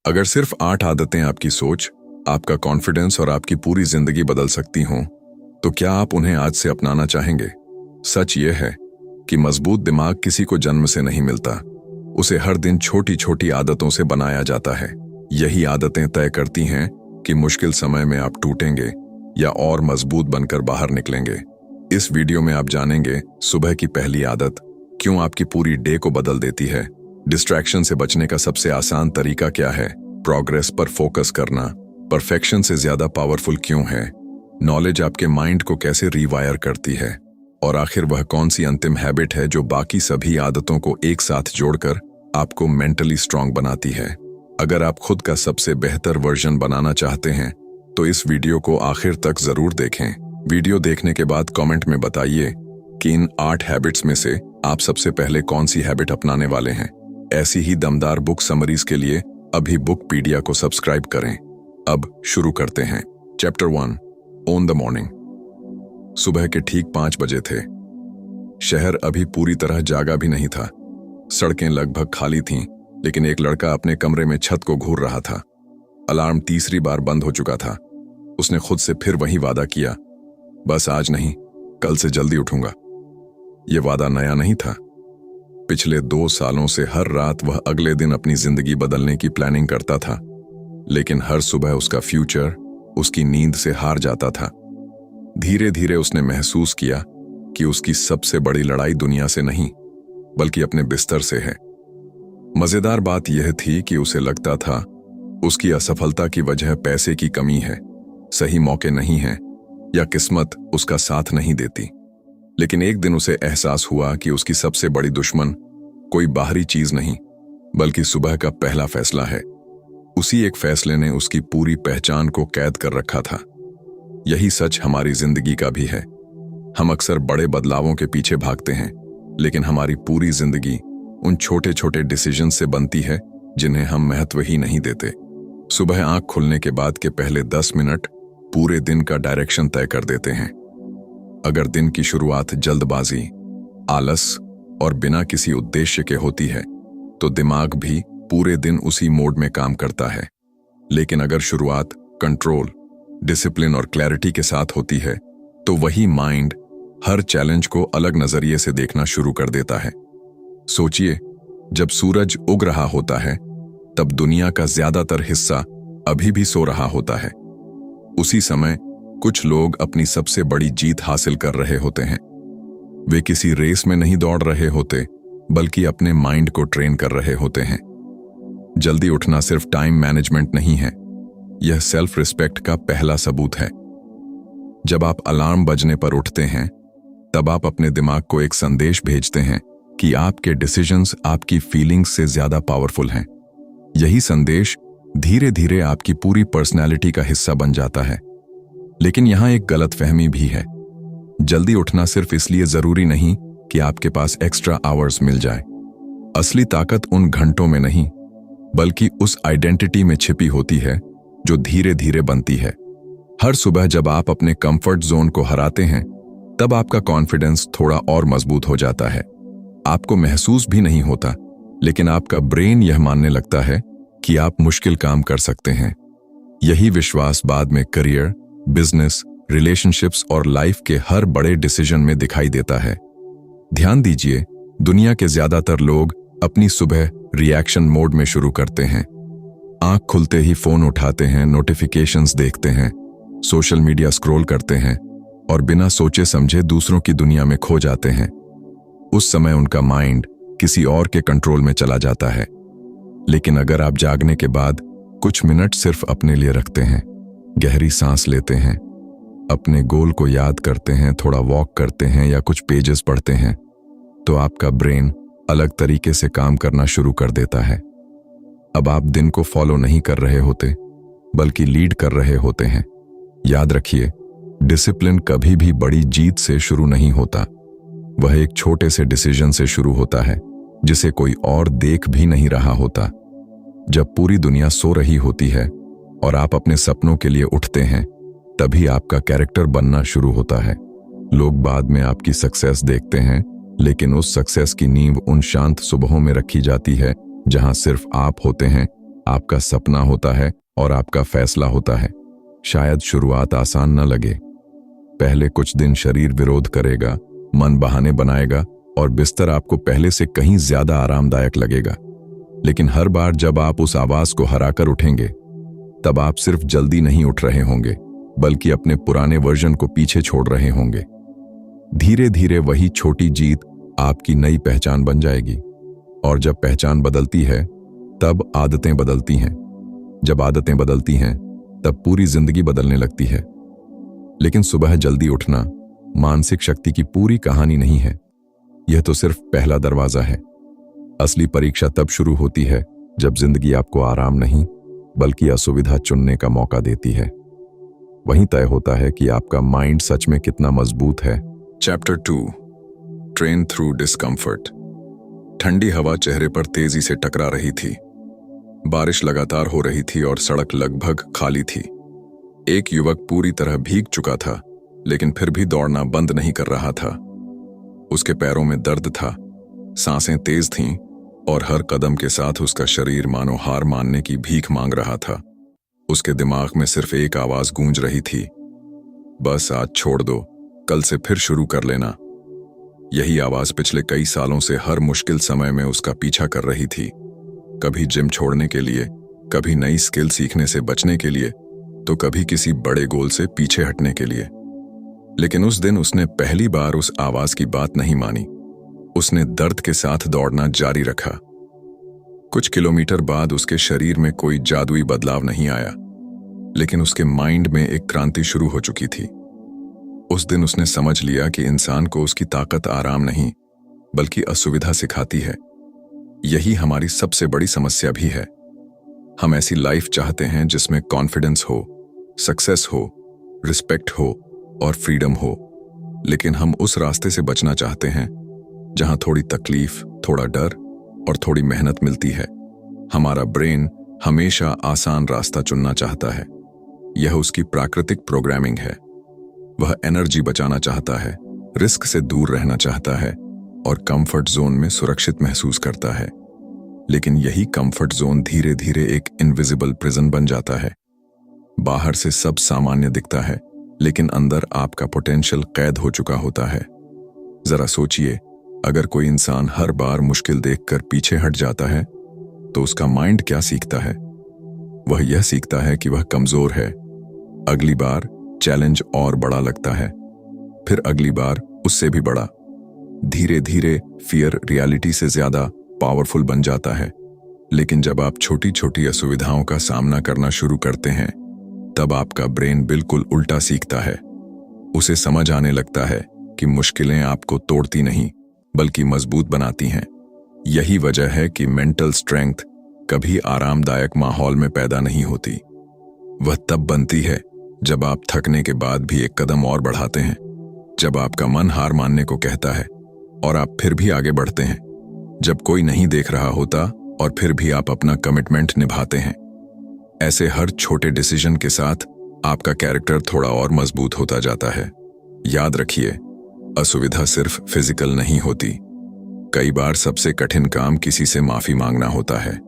अगर सिर्फ 8 आदतें आपकी सोच, आपका कॉन्फिडेंस और आपकी पूरी जिंदगी बदल सकती हों, तो क्या आप उन्हें आज से अपनाना चाहेंगे? सच ये है कि मजबूत दिमाग किसी को जन्म से नहीं मिलता। उसे हर दिन छोटी छोटी आदतों से बनाया जाता है। यही आदतें तय करती हैं कि मुश्किल समय में आप टूटेंगे या और मजबूत बनकर बाहर निकलेंगे। इस वीडियो में आप जानेंगे सुबह की पहली आदत क्यों आपकी पूरी डे को बदल देती है, डिस्ट्रैक्शन से बचने का सबसे आसान तरीका क्या है, प्रोग्रेस पर फोकस करना परफेक्शन से ज्यादा पावरफुल क्यों है, नॉलेज आपके माइंड को कैसे रीवायर करती है, और आखिर वह कौन सी अंतिम हैबिट है जो बाकी सभी आदतों को एक साथ जोड़कर आपको मेंटली स्ट्रांग बनाती है। अगर आप खुद का सबसे बेहतर वर्जन बनाना चाहते हैं तो इस वीडियो को आखिर तक जरूर देखें। वीडियो देखने के बाद कमेंट में बताइए कि इन 8 हैबिट्स में से आप सबसे पहले कौन सी हैबिट अपनाने वाले हैं। ऐसी ही दमदार बुक समरीज के लिए अभी बुकपीडिया को सब्सक्राइब करें। अब शुरू करते हैं। Chapter 1, own the morning. सुबह के ठीक 5 बजे थे। शहर अभी पूरी तरह जागा भी नहीं था। सड़कें लगभग खाली थीं, लेकिन एक लड़का अपने कमरे में छत को घूर रहा था। अलार्म तीसरी बार बंद हो चुका था। उसने खुद से फिर वही वादा किया, बस आज नहीं, कल से जल्दी उठूंगा। यह वादा नया नहीं था। पिछले 2 सालों से हर रात वह अगले दिन अपनी जिंदगी बदलने की प्लानिंग करता था, लेकिन हर सुबह उसका फ्यूचर उसकी नींद से हार जाता था। धीरे धीरे उसने महसूस किया कि उसकी सबसे बड़ी लड़ाई दुनिया से नहीं, बल्कि अपने बिस्तर से है। मजेदार बात यह थी कि उसे लगता था उसकी असफलता की वजह पैसे की कमी है, सही मौके नहीं हैं, या किस्मत उसका साथ नहीं देती। लेकिन एक दिन उसे एहसास हुआ कि उसकी सबसे बड़ी दुश्मन कोई बाहरी चीज नहीं, बल्कि सुबह का पहला फैसला है। उसी एक फैसले ने उसकी पूरी पहचान को कैद कर रखा था। यही सच हमारी जिंदगी का भी है। हम अक्सर बड़े बदलावों के पीछे भागते हैं, लेकिन हमारी पूरी जिंदगी उन छोटे छोटे डिसीजन से बनती है जिन्हें हम महत्व ही नहीं देते। सुबह आंख खुलने के बाद के पहले 10 मिनट पूरे दिन का डायरेक्शन तय कर देते हैं। अगर दिन की शुरुआत जल्दबाजी, आलस और बिना किसी उद्देश्य के होती है, तो दिमाग भी पूरे दिन उसी मोड में काम करता है। लेकिन अगर शुरुआत कंट्रोल, डिसिप्लिन और क्लैरिटी के साथ होती है, तो वही माइंड हर चैलेंज को अलग नजरिए से देखना शुरू कर देता है। सोचिए, जब सूरज उग रहा होता है, तब दुनिया का ज्यादातर हिस्सा अभी भी सो रहा होता है। उसी समय कुछ लोग अपनी सबसे बड़ी जीत हासिल कर रहे होते हैं। वे किसी रेस में नहीं दौड़ रहे होते, बल्कि अपने माइंड को ट्रेन कर रहे होते हैं। जल्दी उठना सिर्फ टाइम मैनेजमेंट नहीं है, यह सेल्फ रिस्पेक्ट का पहला सबूत है। जब आप अलार्म बजने पर उठते हैं, तब आप अपने दिमाग को एक संदेश भेजते हैं कि आपके डिसीजंस आपकी फीलिंग्स से ज्यादा पावरफुल हैं। यही संदेश धीरे धीरे आपकी पूरी पर्सनैलिटी का हिस्सा बन जाता है। लेकिन यहां एक गलतफहमी भी है। जल्दी उठना सिर्फ इसलिए जरूरी नहीं कि आपके पास एक्स्ट्रा आवर्स मिल जाए। असली ताकत उन घंटों में नहीं, बल्कि उस आइडेंटिटी में छिपी होती है जो धीरे धीरे बनती है। हर सुबह जब आप अपने कंफर्ट जोन को हराते हैं, तब आपका कॉन्फिडेंस थोड़ा और मजबूत हो जाता है। आपको महसूस भी नहीं होता, लेकिन आपका ब्रेन यह मानने लगता है कि आप मुश्किल काम कर सकते हैं। यही विश्वास बाद में करियर, बिजनेस, रिलेशनशिप्स और लाइफ के हर बड़े डिसीजन में दिखाई देता है। ध्यान दीजिए, दुनिया के ज्यादातर लोग अपनी सुबह रिएक्शन मोड में शुरू करते हैं। आंख खुलते ही फोन उठाते हैं, नोटिफिकेशंस देखते हैं, सोशल मीडिया स्क्रॉल करते हैं और बिना सोचे समझे दूसरों की दुनिया में खो जाते हैं। उस समय उनका माइंड किसी और के कंट्रोल में चला जाता है। लेकिन अगर आप जागने के बाद कुछ मिनट सिर्फ अपने लिए रखते हैं, गहरी सांस लेते हैं, अपने गोल को याद करते हैं, थोड़ा वॉक करते हैं या कुछ पेजेस पढ़ते हैं, तो आपका ब्रेन अलग तरीके से काम करना शुरू कर देता है। अब आप दिन को फॉलो नहीं कर रहे होते, बल्कि लीड कर रहे होते हैं। याद रखिए, डिसिप्लिन कभी भी बड़ी जीत से शुरू नहीं होता। वह एक छोटे से डिसीजन से शुरू होता है, जिसे कोई और देख भी नहीं रहा होता। जब पूरी दुनिया सो रही होती है और आप अपने सपनों के लिए उठते हैं, तभी आपका कैरेक्टर बनना शुरू होता है। लोग बाद में आपकी सक्सेस देखते हैं, लेकिन उस सक्सेस की नींव उन शांत सुबहों में रखी जाती है जहां सिर्फ आप होते हैं आपका सपना होता है और आपका फैसला होता है। शायद शुरुआत आसान न लगे। पहले कुछ दिन शरीर विरोध करेगा, मन बहाने बनाएगा और बिस्तर आपको पहले से कहीं ज्यादा आरामदायक लगेगा। लेकिन हर बार जब आप उस आवाज को हराकर उठेंगे, तब आप सिर्फ जल्दी नहीं उठ रहे होंगे, बल्कि अपने पुराने वर्जन को पीछे छोड़ रहे होंगे। धीरे धीरे वही छोटी जीत आपकी नई पहचान बन जाएगी। और जब पहचान बदलती है, तब आदतें बदलती हैं। जब आदतें बदलती हैं, तब पूरी जिंदगी बदलने लगती है। लेकिन सुबह जल्दी उठना मानसिक शक्ति की पूरी कहानी नहीं है। यह तो सिर्फ पहला दरवाजा है। असली परीक्षा तब शुरू होती है जब जिंदगी आपको आराम नहीं, बल्कि असुविधा चुनने का मौका देती है। वहीं तय होता है कि आपका माइंड सच में कितना मजबूत है। Chapter 2, train through discomfort. ठंडी हवा चेहरे पर तेजी से टकरा रही थी। बारिश लगातार हो रही थी और सड़क लगभग खाली थी। एक युवक पूरी तरह भीग चुका था, लेकिन फिर भी दौड़ना बंद नहीं कर रहा था। उसके पैरों में दर्द था, सांसें तेज थीं और हर कदम के साथ उसका शरीर मानो हार मानने की भीख मांग रहा था। उसके दिमाग में सिर्फ एक आवाज गूंज रही थी, बस आज छोड़ दो, कल से फिर शुरू कर लेना। यही आवाज पिछले कई सालों से हर मुश्किल समय में उसका पीछा कर रही थी। कभी जिम छोड़ने के लिए, कभी नई स्किल सीखने से बचने के लिए, तो कभी किसी बड़े गोल से पीछे हटने के लिए। लेकिन उस दिन उसने पहली बार उस आवाज की बात नहीं मानी। उसने दर्द के साथ दौड़ना जारी रखा। कुछ किलोमीटर बाद उसके शरीर में कोई जादुई बदलाव नहीं आया, लेकिन उसके माइंड में एक क्रांति शुरू हो चुकी थी। उस दिन उसने समझ लिया कि इंसान को उसकी ताकत आराम नहीं, बल्कि असुविधा सिखाती है। यही हमारी सबसे बड़ी समस्या भी है। हम ऐसी लाइफ चाहते हैं जिसमें कॉन्फिडेंस हो, सक्सेस हो, रिस्पेक्ट हो और फ्रीडम हो, लेकिन हम उस रास्ते से बचना चाहते हैं जहां थोड़ी तकलीफ, थोड़ा डर और थोड़ी मेहनत मिलती है। हमारा ब्रेन हमेशा आसान रास्ता चुनना चाहता है। यह उसकी प्राकृतिक प्रोग्रामिंग है। वह एनर्जी बचाना चाहता है, रिस्क से दूर रहना चाहता है और कंफर्ट जोन में सुरक्षित महसूस करता है। लेकिन यही कंफर्ट जोन धीरे धीरे एक इनविजिबल प्रिजन बन जाता है। बाहर से सब सामान्य दिखता है, लेकिन अंदर आपका पोटेंशियल कैद हो चुका होता है। जरा सोचिए, अगर कोई इंसान हर बार मुश्किल देखकर पीछे हट जाता है, तो उसका माइंड क्या सीखता है? वह यह सीखता है कि वह कमजोर है। अगली बार चैलेंज और बड़ा लगता है, फिर अगली बार उससे भी बड़ा। धीरे धीरे फियर रियलिटी से ज्यादा पावरफुल बन जाता है। लेकिन जब आप छोटी छोटी असुविधाओं का सामना करना शुरू करते हैं, तब आपका ब्रेन बिल्कुल उल्टा सीखता है। उसे समझ आने लगता है कि मुश्किलें आपको तोड़ती नहीं, बल्कि मजबूत बनाती हैं। यही वजह है कि मेंटल स्ट्रेंथ कभी आरामदायक माहौल में पैदा नहीं होती। वह तब बनती है जब आप थकने के बाद भी एक कदम और बढ़ाते हैं, जब आपका मन हार मानने को कहता है और आप फिर भी आगे बढ़ते हैं, जब कोई नहीं देख रहा होता और फिर भी आप अपना कमिटमेंट निभाते हैं। ऐसे हर छोटे डिसीजन के साथ आपका कैरेक्टर थोड़ा और मजबूत होता जाता है। याद रखिए, असुविधा सिर्फ फिजिकल नहीं होती। कई बार सबसे कठिन काम किसी से माफी मांगना होता है।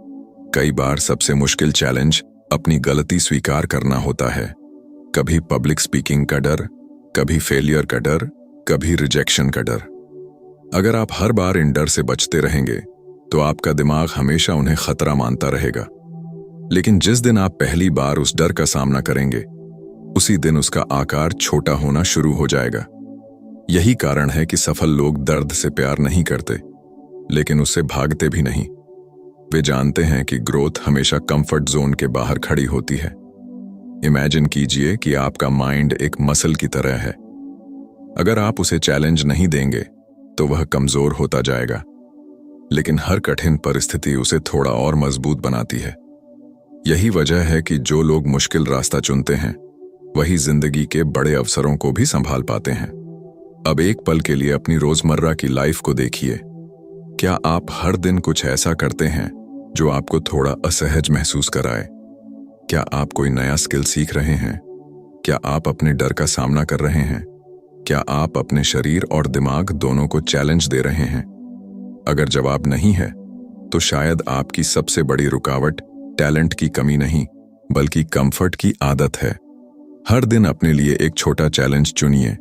कई बार सबसे मुश्किल चैलेंज अपनी गलती स्वीकार करना होता है। कभी पब्लिक स्पीकिंग का डर, कभी फेलियर का डर, कभी रिजेक्शन का डर। अगर आप हर बार इन डर से बचते रहेंगे, तो आपका दिमाग हमेशा उन्हें खतरा मानता रहेगा। लेकिन जिस दिन आप पहली बार उस डर का सामना करेंगे, उसी दिन उसका आकार छोटा होना शुरू हो जाएगा। यही कारण है कि सफल लोग दर्द से प्यार नहीं करते, लेकिन उससे भागते भी नहीं। वे जानते हैं कि ग्रोथ हमेशा कंफर्ट जोन के बाहर खड़ी होती है। इमेजिन कीजिए कि आपका माइंड एक मसल की तरह है। अगर आप उसे चैलेंज नहीं देंगे, तो वह कमजोर होता जाएगा। लेकिन हर कठिन परिस्थिति उसे थोड़ा और मजबूत बनाती है। यही वजह है कि जो लोग मुश्किल रास्ता चुनते हैं, वही जिंदगी के बड़े अवसरों को भी संभाल पाते हैं। अब एक पल के लिए अपनी रोजमर्रा की लाइफ को देखिए। क्या आप हर दिन कुछ ऐसा करते हैं जो आपको थोड़ा असहज महसूस कराए? क्या आप कोई नया स्किल सीख रहे हैं? क्या आप अपने डर का सामना कर रहे हैं? क्या आप अपने शरीर और दिमाग दोनों को चैलेंज दे रहे हैं? अगर जवाब नहीं है, तो शायद आपकी सबसे बड़ी रुकावट टैलेंट की कमी नहीं, बल्कि कंफर्ट की आदत है। हर दिन अपने लिए एक छोटा चैलेंज चुनिए।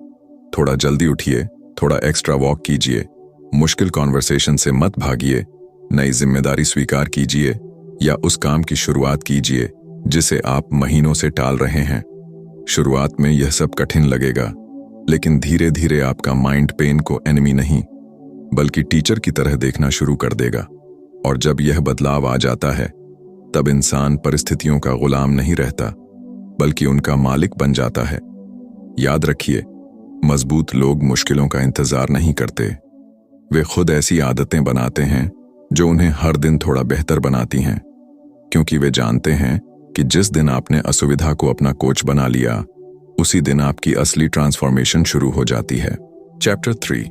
थोड़ा जल्दी उठिए, थोड़ा एक्स्ट्रा वॉक कीजिए, मुश्किल कॉन्वर्सेशन से मत भागिए, नई जिम्मेदारी स्वीकार कीजिए या उस काम की शुरुआत कीजिए जिसे आप महीनों से टाल रहे हैं। शुरुआत में यह सब कठिन लगेगा, लेकिन धीरे धीरे आपका माइंड पेन को एनिमी नहीं, बल्कि टीचर की तरह देखना शुरू कर देगा। और जब यह बदलाव आ जाता है, तब इंसान परिस्थितियों का गुलाम नहीं रहता, बल्कि उनका मालिक बन जाता है। याद रखिए, मजबूत लोग मुश्किलों का इंतजार नहीं करते। वे खुद ऐसी आदतें बनाते हैं जो उन्हें हर दिन थोड़ा बेहतर बनाती हैं, क्योंकि वे जानते हैं कि जिस दिन आपने असुविधा को अपना कोच बना लिया, उसी दिन आपकी असली ट्रांसफॉर्मेशन शुरू हो जाती है। Chapter 3,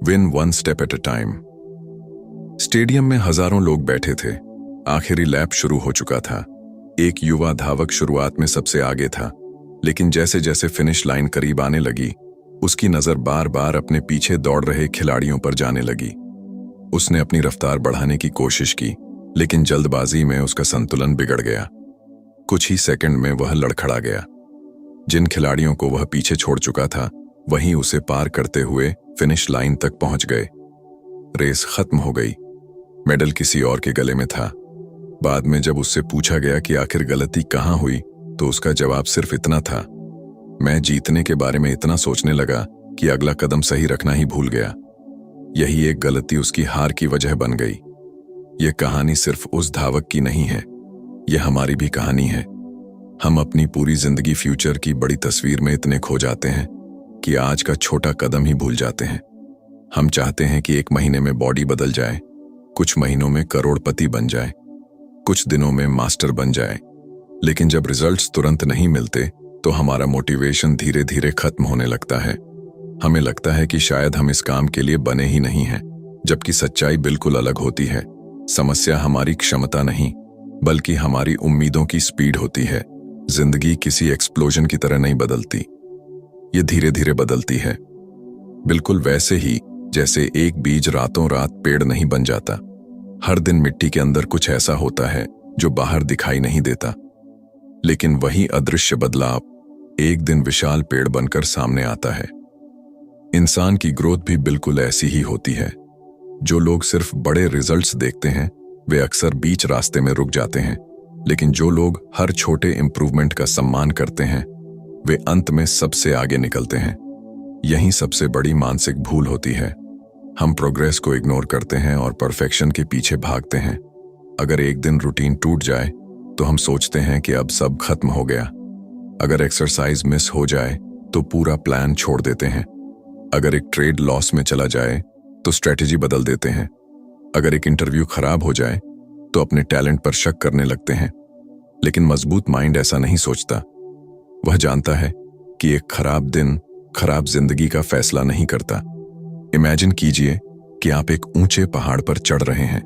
win one step at a time. Stadium में हजारों लोग बैठे थे। आखिरी लैप शुरू हो चुका था। एक युवा धावक शुरुआत में सबसे आगे था, लेकिन जैसे जैसे फिनिश लाइन करीब आने लगी, उसकी नजर बार बार अपने पीछे दौड़ रहे खिलाड़ियों पर जाने लगी। उसने अपनी रफ्तार बढ़ाने की कोशिश की, लेकिन जल्दबाजी में उसका संतुलन बिगड़ गया। कुछ ही सेकंड में वह लड़खड़ा गया। जिन खिलाड़ियों को वह पीछे छोड़ चुका था, वहीं उसे पार करते हुए फिनिश लाइन तक पहुंच गए। रेस खत्म हो गई। मेडल किसी और के गले में था। बाद में जब उससे पूछा गया कि आखिर गलती कहां हुई, तो उसका जवाब सिर्फ इतना था, मैं जीतने के बारे में इतना सोचने लगा कि अगला कदम सही रखना ही भूल गया। यही एक गलती उसकी हार की वजह बन गई। यह कहानी सिर्फ उस धावक की नहीं है, यह हमारी भी कहानी है। हम अपनी पूरी जिंदगी फ्यूचर की बड़ी तस्वीर में इतने खो जाते हैं कि आज का छोटा कदम ही भूल जाते हैं। हम चाहते हैं कि एक महीने में बॉडी बदल जाए, कुछ महीनों में करोड़पति बन जाए, कुछ दिनों में मास्टर बन जाए, लेकिन जब रिजल्ट्स तुरंत नहीं मिलते तो हमारा मोटिवेशन धीरे धीरे खत्म होने लगता है। हमें लगता है कि शायद हम इस काम के लिए बने ही नहीं हैं, जबकि सच्चाई बिल्कुल अलग होती है। समस्या हमारी क्षमता नहीं, बल्कि हमारी उम्मीदों की स्पीड होती है। जिंदगी किसी एक्सप्लोजन की तरह नहीं बदलती, ये धीरे धीरे बदलती है। बिल्कुल वैसे ही जैसे एक बीज रातों रात पेड़ नहीं बन जाता। हर दिन मिट्टी के अंदर कुछ ऐसा होता है जो बाहर दिखाई नहीं देता, लेकिन वही अदृश्य बदलाव एक दिन विशाल पेड़ बनकर सामने आता है। इंसान की ग्रोथ भी बिल्कुल ऐसी ही होती है। जो लोग सिर्फ बड़े रिजल्ट्स देखते हैं, वे अक्सर बीच रास्ते में रुक जाते हैं, लेकिन जो लोग हर छोटे इंप्रूवमेंट का सम्मान करते हैं, वे अंत में सबसे आगे निकलते हैं। यही सबसे बड़ी मानसिक भूल होती है। हम प्रोग्रेस को इग्नोर करते हैं और परफेक्शन के पीछे भागते हैं। अगर एक दिन रूटीन टूट जाए तो हम सोचते हैं कि अब सब खत्म हो गया। अगर एक्सरसाइज मिस हो जाए तो पूरा प्लान छोड़ देते हैं। अगर एक ट्रेड लॉस में चला जाए तो स्ट्रेटेजी बदल देते हैं। अगर एक इंटरव्यू खराब हो जाए तो अपने टैलेंट पर शक करने लगते हैं। लेकिन मजबूत माइंड ऐसा नहीं सोचता। वह जानता है कि एक खराब दिन खराब जिंदगी का फैसला नहीं करता। इमेजिन कीजिए कि आप एक ऊंचे पहाड़ पर चढ़ रहे हैं।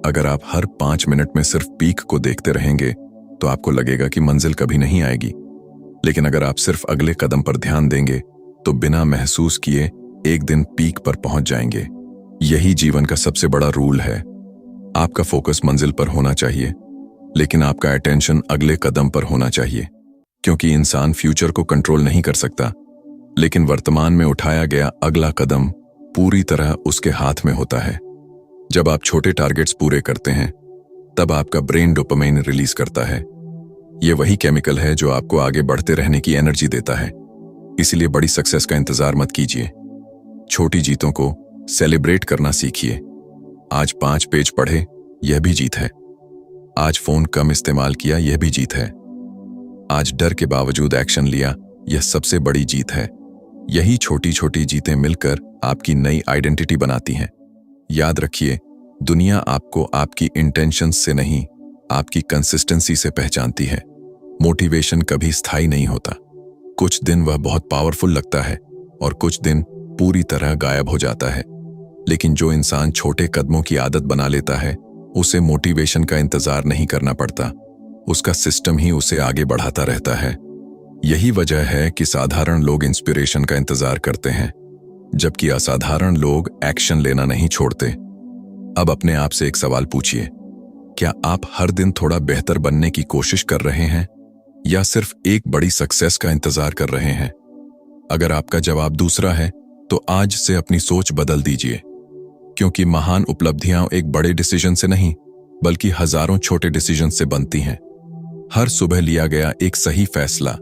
अगर आप हर 5 मिनट में सिर्फ पीक को देखते रहेंगे तो आपको लगेगा कि मंजिल कभी नहीं आएगी। लेकिन अगर आप सिर्फ अगले कदम पर ध्यान देंगे तो बिना महसूस किए एक दिन पीक पर पहुंच जाएंगे। यही जीवन का सबसे बड़ा रूल है। आपका फोकस मंजिल पर होना चाहिए, लेकिन आपका अटेंशन अगले कदम पर होना चाहिए। क्योंकि इंसान फ्यूचर को कंट्रोल नहीं कर सकता, लेकिन वर्तमान में उठाया गया अगला कदम पूरी तरह उसके हाथ में होता है। जब आप छोटे टारगेट्स पूरे करते हैं, तब आपका ब्रेन डोपामाइन रिलीज करता है। यह वही केमिकल है जो आपको आगे बढ़ते रहने की एनर्जी देता है। इसलिए बड़ी सक्सेस का इंतजार मत कीजिए। छोटी जीतों को सेलिब्रेट करना सीखिए। आज 5 पेज पढ़े, यह भी जीत है। आज फोन कम इस्तेमाल किया, यह भी जीत है। आज डर के बावजूद एक्शन लिया, यह सबसे बड़ी जीत है। यही छोटी छोटी जीतें मिलकर आपकी नई आइडेंटिटी बनाती हैं। याद रखिए, दुनिया आपको आपकी इंटेंशंस से नहीं, आपकी कंसिस्टेंसी से पहचानती है। मोटिवेशन कभी स्थायी नहीं होता। कुछ दिन वह बहुत पावरफुल लगता है और कुछ दिन पूरी तरह गायब हो जाता है। लेकिन जो इंसान छोटे कदमों की आदत बना लेता है, उसे मोटिवेशन का इंतजार नहीं करना पड़ता। उसका सिस्टम ही उसे आगे बढ़ाता रहता है। यही वजह है कि साधारण लोग इंस्पिरेशन का इंतजार करते हैं, जबकि असाधारण लोग एक्शन लेना नहीं छोड़ते। अब अपने आप से एक सवाल पूछिए, क्या आप हर दिन थोड़ा बेहतर बनने की कोशिश कर रहे हैं या सिर्फ एक बड़ी सक्सेस का इंतजार कर रहे हैं? अगर आपका जवाब दूसरा है तो आज से अपनी सोच बदल दीजिए, क्योंकि महान उपलब्धियां एक बड़े डिसीजन से नहीं बल्कि हजारों छोटे डिसीजन से बनती हैं। हर सुबह लिया गया एक सही फैसला,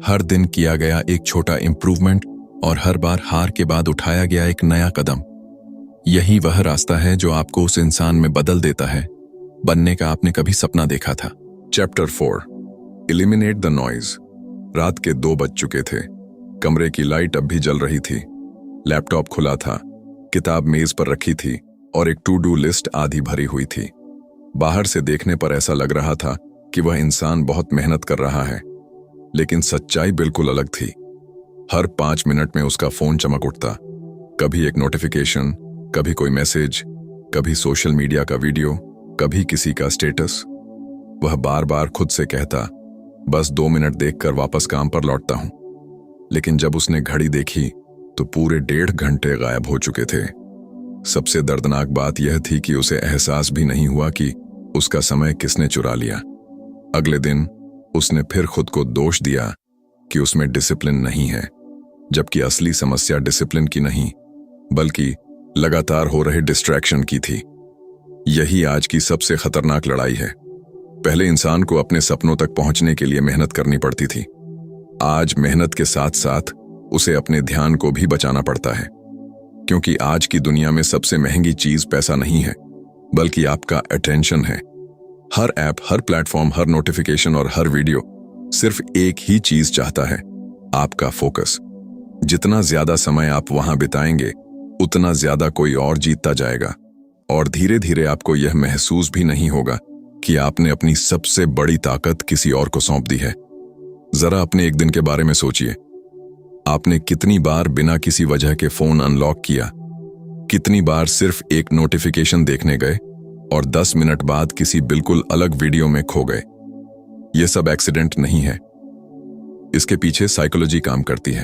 हर दिन किया गया एक छोटा इंप्रूवमेंट और हर बार हार के बाद उठाया गया एक नया कदम, यही वह रास्ता है जो आपको उस इंसान में बदल देता है बनने का आपने कभी सपना देखा था। Chapter 4, eliminate the noise. रात के 2 बज चुके थे। कमरे की लाइट अब भी जल रही थी। लैपटॉप खुला था, किताब मेज पर रखी थी और एक टू डू लिस्ट आधी भरी हुई थी। बाहर से देखने पर ऐसा लग रहा था कि वह इंसान बहुत मेहनत कर रहा है, लेकिन सच्चाई बिल्कुल अलग थी। हर 5 मिनट में उसका फोन चमक उठता, कभी एक नोटिफिकेशन, कभी कोई मैसेज, कभी सोशल मीडिया का वीडियो, कभी किसी का स्टेटस। वह बार बार खुद से कहता, बस 2 मिनट देखकर वापस काम पर लौटता हूं। लेकिन जब उसने घड़ी देखी तो पूरे 1.5 घंटे गायब हो चुके थे। सबसे दर्दनाक बात यह थी कि उसे एहसास भी नहीं हुआ कि उसका समय किसने चुरा लिया। अगले दिन उसने फिर खुद को दोष दिया कि उसमें डिसिप्लिन नहीं है, जबकि असली समस्या डिसिप्लिन की नहीं बल्कि लगातार हो रहे डिस्ट्रैक्शन की थी। यही आज की सबसे खतरनाक लड़ाई है। पहले इंसान को अपने सपनों तक पहुंचने के लिए मेहनत करनी पड़ती थी। आज मेहनत के साथ साथ उसे अपने ध्यान को भी बचाना पड़ता है, क्योंकि आज की दुनिया में सबसे महंगी चीज पैसा नहीं है बल्कि आपका अटेंशन है। हर ऐप, हर प्लेटफॉर्म, हर नोटिफिकेशन और हर वीडियो सिर्फ एक ही चीज चाहता है, आपका फोकस। जितना ज्यादा समय आप वहां बिताएंगे उतना ज्यादा कोई और जीतता जाएगा, और धीरे धीरे आपको यह महसूस भी नहीं होगा कि आपने अपनी सबसे बड़ी ताकत किसी और को सौंप दी है। जरा अपने एक दिन के बारे में सोचिए। आपने कितनी बार बिना किसी वजह के फोन अनलॉक किया? कितनी बार सिर्फ एक नोटिफिकेशन देखने गए और 10 मिनट बाद किसी बिल्कुल अलग वीडियो में खो गए? यह सब एक्सीडेंट नहीं है। इसके पीछे साइकोलॉजी काम करती है।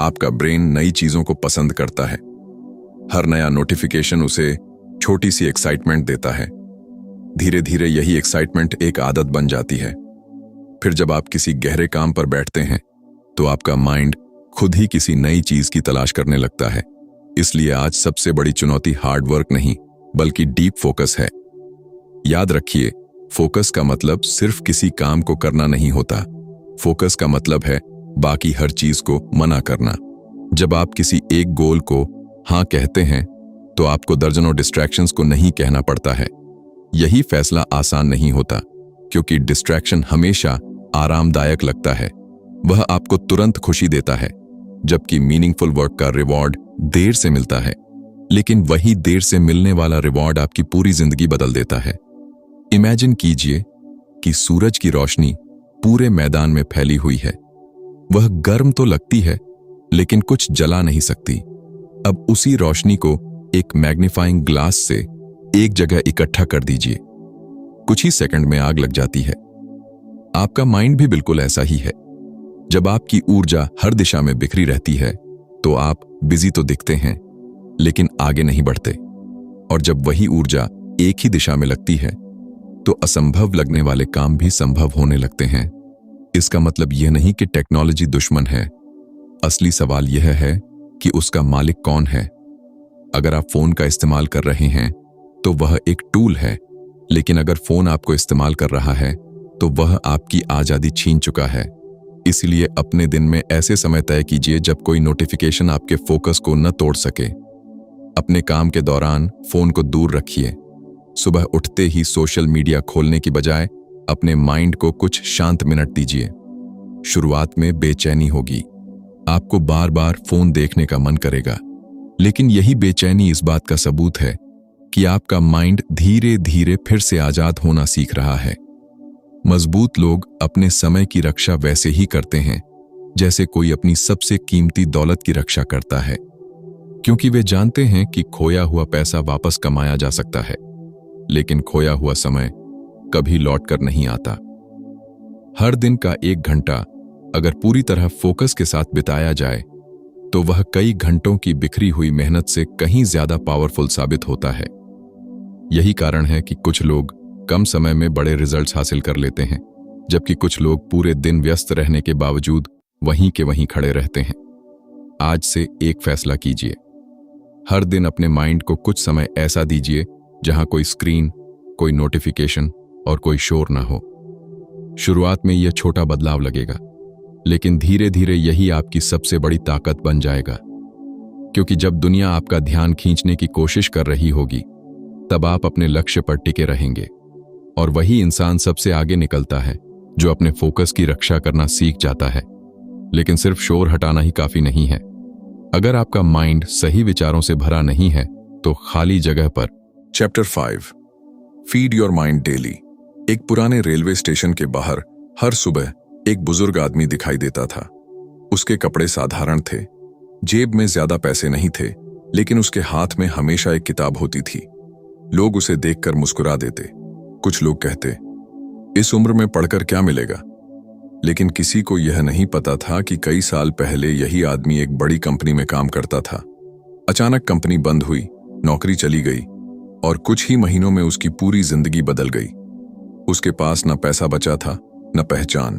आपका ब्रेन नई चीजों को पसंद करता है। हर नया नोटिफिकेशन उसे छोटी सी एक्साइटमेंट देता है। धीरे धीरे यही एक्साइटमेंट एक आदत बन जाती है। फिर जब आप किसी गहरे काम पर बैठते हैं तो आपका माइंड खुद ही किसी नई चीज की तलाश करने लगता है। इसलिए आज सबसे बड़ी चुनौती हार्ड वर्क नहीं बल्कि डीप फोकस है। याद रखिए, फोकस का मतलब सिर्फ किसी काम को करना नहीं होता। फोकस का मतलब है बाकी हर चीज को मना करना। जब आप किसी एक गोल को हाँ कहते हैं तो आपको दर्जनों डिस्ट्रैक्शंस को नहीं कहना पड़ता है। यही फैसला आसान नहीं होता, क्योंकि डिस्ट्रैक्शन हमेशा आरामदायक लगता है। वह आपको तुरंत खुशी देता है, जबकि मीनिंगफुल वर्क का रिवॉर्ड देर से मिलता है। लेकिन वही देर से मिलने वाला रिवॉर्ड आपकी पूरी जिंदगी बदल देता है। इमेजिन कीजिए कि सूरज की रोशनी पूरे मैदान में फैली हुई है। वह गर्म तो लगती है लेकिन कुछ जला नहीं सकती। अब उसी रोशनी को एक मैग्नीफाइंग ग्लास से एक जगह इकट्ठा कर दीजिए। कुछ ही सेकंड में आग लग जाती है। आपका माइंड भी बिल्कुल ऐसा ही है। जब आपकी ऊर्जा हर दिशा में बिखरी रहती है तो आप बिजी तो दिखते हैं लेकिन आगे नहीं बढ़ते, और जब वही ऊर्जा एक ही दिशा में लगती है तो असंभव लगने वाले काम भी संभव होने लगते हैं। इसका मतलब यह नहीं कि टेक्नोलॉजी दुश्मन है। असली सवाल यह है कि उसका मालिक कौन है। अगर आप फोन का इस्तेमाल कर रहे हैं तो वह एक टूल है, लेकिन अगर फोन आपको इस्तेमाल कर रहा है तो वह आपकी आजादी छीन चुका है। इसलिए अपने दिन में ऐसे समय तय कीजिए जब कोई नोटिफिकेशन आपके फोकस को न तोड़ सके। अपने काम के दौरान फोन को दूर रखिए। सुबह उठते ही सोशल मीडिया खोलने की बजाय अपने माइंड को कुछ शांत मिनट दीजिए। शुरुआत में बेचैनी होगी, आपको बार बार फोन देखने का मन करेगा, लेकिन यही बेचैनी इस बात का सबूत है कि आपका माइंड धीरे धीरे फिर से आजाद होना सीख रहा है। मजबूत लोग अपने समय की रक्षा वैसे ही करते हैं जैसे कोई अपनी सबसे कीमती दौलत की रक्षा करता है, क्योंकि वे जानते हैं कि खोया हुआ पैसा वापस कमाया जा सकता है, लेकिन खोया हुआ समय कभी लौट कर नहीं आता। हर दिन का 1 घंटा अगर पूरी तरह फोकस के साथ बिताया जाए तो वह कई घंटों की बिखरी हुई मेहनत से कहीं ज्यादा पावरफुल साबित होता है। यही कारण है कि कुछ लोग कम समय में बड़े रिजल्ट्स हासिल कर लेते हैं, जबकि कुछ लोग पूरे दिन व्यस्त रहने के बावजूद वहीं के वहीं खड़े रहते हैं। आज से एक फैसला कीजिए। हर दिन अपने माइंड को कुछ समय ऐसा दीजिए जहां कोई स्क्रीन, कोई नोटिफिकेशन और कोई शोर ना हो। शुरुआत में यह छोटा बदलाव लगेगा, लेकिन धीरे धीरे यही आपकी सबसे बड़ी ताकत बन जाएगा। क्योंकि जब दुनिया आपका ध्यान खींचने की कोशिश कर रही होगी, तब आप अपने लक्ष्य पर टिके रहेंगे। और वही इंसान सबसे आगे निकलता है जो अपने फोकस की रक्षा करना सीख जाता है। लेकिन सिर्फ शोर हटाना ही काफी नहीं है। अगर आपका माइंड सही विचारों से भरा नहीं है, तो खाली जगह पर। Chapter 5 feed your mind daily. एक पुराने रेलवे स्टेशन के बाहर हर सुबह एक बुजुर्ग आदमी दिखाई देता था। उसके कपड़े साधारण थे, जेब में ज्यादा पैसे नहीं थे, लेकिन उसके हाथ में हमेशा एक किताब होती थी। लोग उसे देखकर मुस्कुरा देते। कुछ लोग कहते, इस उम्र में पढ़कर क्या मिलेगा? लेकिन किसी को यह नहीं पता था कि कई साल पहले यही आदमी एक बड़ी कंपनी में काम करता था। अचानक कंपनी बंद हुई, नौकरी चली गई और कुछ ही महीनों में उसकी पूरी जिंदगी बदल गई। उसके पास न पैसा बचा था, न पहचान।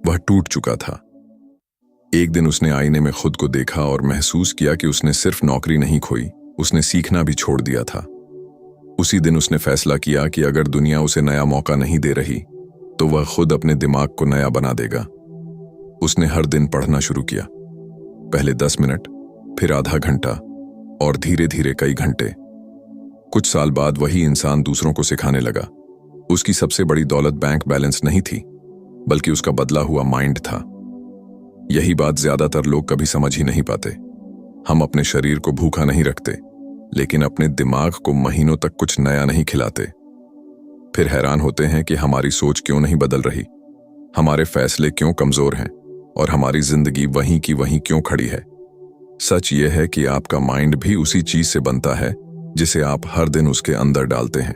वह टूट चुका था। एक दिन उसने आईने में खुद को देखा और महसूस किया कि उसने सिर्फ नौकरी नहीं खोई, उसने सीखना भी छोड़ दिया था। उसी दिन उसने फैसला किया कि अगर दुनिया उसे नया मौका नहीं दे रही, तो वह खुद अपने दिमाग को नया बना देगा। उसने हर दिन पढ़ना शुरू किया। पहले 10 मिनट, फिर आधा घंटा और धीरे धीरे कई घंटे। कुछ साल बाद वही इंसान दूसरों को सिखाने लगा। उसकी सबसे बड़ी दौलत बैंक बैलेंस नहीं थी, बल्कि उसका बदला हुआ माइंड था। यही बात ज्यादातर लोग कभी समझ ही नहीं पाते। हम अपने शरीर को भूखा नहीं रखते, लेकिन अपने दिमाग को महीनों तक कुछ नया नहीं खिलाते। फिर हैरान होते हैं कि हमारी सोच क्यों नहीं बदल रही, हमारे फैसले क्यों कमजोर हैं और हमारी जिंदगी वहीं की वहीं क्यों खड़ी है। सच यह है कि आपका माइंड भी उसी चीज से बनता है जिसे आप हर दिन उसके अंदर डालते हैं।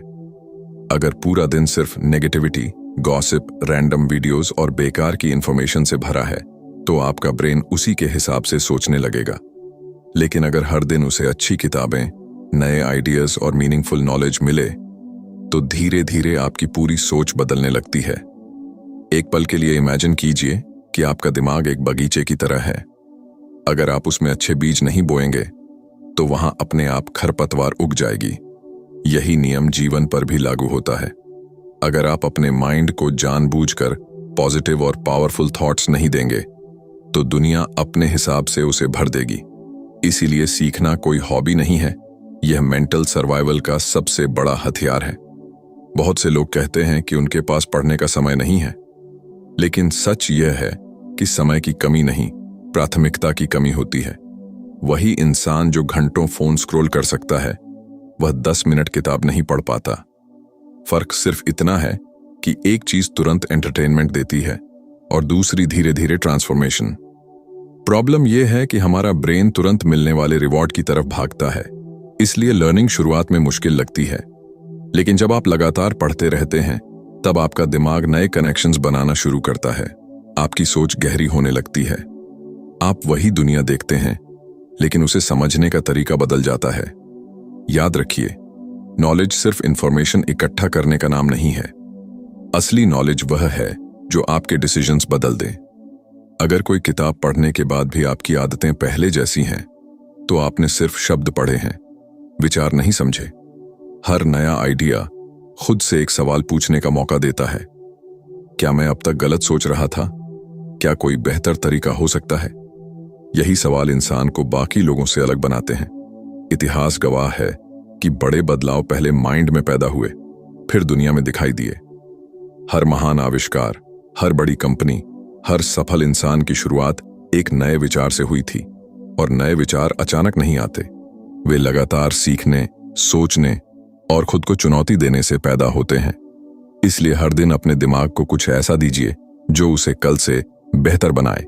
अगर पूरा दिन सिर्फ नेगेटिविटी, गॉसिप, रैंडम वीडियोस और बेकार की इंफॉर्मेशन से भरा है, तो आपका ब्रेन उसी के हिसाब से सोचने लगेगा। लेकिन अगर हर दिन उसे अच्छी किताबें, नए आइडियाज और मीनिंगफुल नॉलेज मिले, तो धीरे धीरे आपकी पूरी सोच बदलने लगती है। एक पल के लिए इमेजिन कीजिए कि आपका दिमाग एक बगीचे की तरह है। अगर आप उसमें अच्छे बीज नहीं बोएंगे, तो वहां अपने आप खरपतवार उग जाएगी। यही नियम जीवन पर भी लागू होता है। अगर आप अपने माइंड को जानबूझकर पॉजिटिव और पावरफुल थॉट्स नहीं देंगे, तो दुनिया अपने हिसाब से उसे भर देगी। इसीलिए सीखना कोई हॉबी नहीं है, यह मेंटल सर्वाइवल का सबसे बड़ा हथियार है। बहुत से लोग कहते हैं कि उनके पास पढ़ने का समय नहीं है, लेकिन सच यह है कि समय की कमी नहीं, प्राथमिकता की कमी होती है। वही इंसान जो घंटों फोन स्क्रॉल कर सकता है, वह 10 मिनट किताब नहीं पढ़ पाता। फर्क सिर्फ इतना है कि एक चीज तुरंत एंटरटेनमेंट देती है और दूसरी धीरे धीरे ट्रांसफॉर्मेशन। प्रॉब्लम यह है कि हमारा ब्रेन तुरंत मिलने वाले रिवॉर्ड की तरफ भागता है, इसलिए लर्निंग शुरुआत में मुश्किल लगती है। लेकिन जब आप लगातार पढ़ते रहते हैं, तब आपका दिमाग नए कनेक्शंस बनाना शुरू करता है। आपकी सोच गहरी होने लगती है। आप वही दुनिया देखते हैं, लेकिन उसे समझने का तरीका बदल जाता है। याद रखिए, नॉलेज सिर्फ इंफॉर्मेशन इकट्ठा करने का नाम नहीं है। असली नॉलेज वह है जो आपके डिसीजंस बदल दे। अगर कोई किताब पढ़ने के बाद भी आपकी आदतें पहले जैसी हैं, तो आपने सिर्फ शब्द पढ़े हैं, विचार नहीं समझे। हर नया आइडिया खुद से एक सवाल पूछने का मौका देता है। क्या मैं अब तक गलत सोच रहा था? क्या कोई बेहतर तरीका हो सकता है? यही सवाल इंसान को बाकी लोगों से अलग बनाते हैं। इतिहास गवाह है कि बड़े बदलाव पहले माइंड में पैदा हुए, फिर दुनिया में दिखाई दिए। हर महान आविष्कार, हर बड़ी कंपनी, हर सफल इंसान की शुरुआत एक नए विचार से हुई थी। और नए विचार अचानक नहीं आते, वे लगातार सीखने, सोचने और खुद को चुनौती देने से पैदा होते हैं। इसलिए हर दिन अपने दिमाग को कुछ ऐसा दीजिए जो उसे कल से बेहतर बनाए।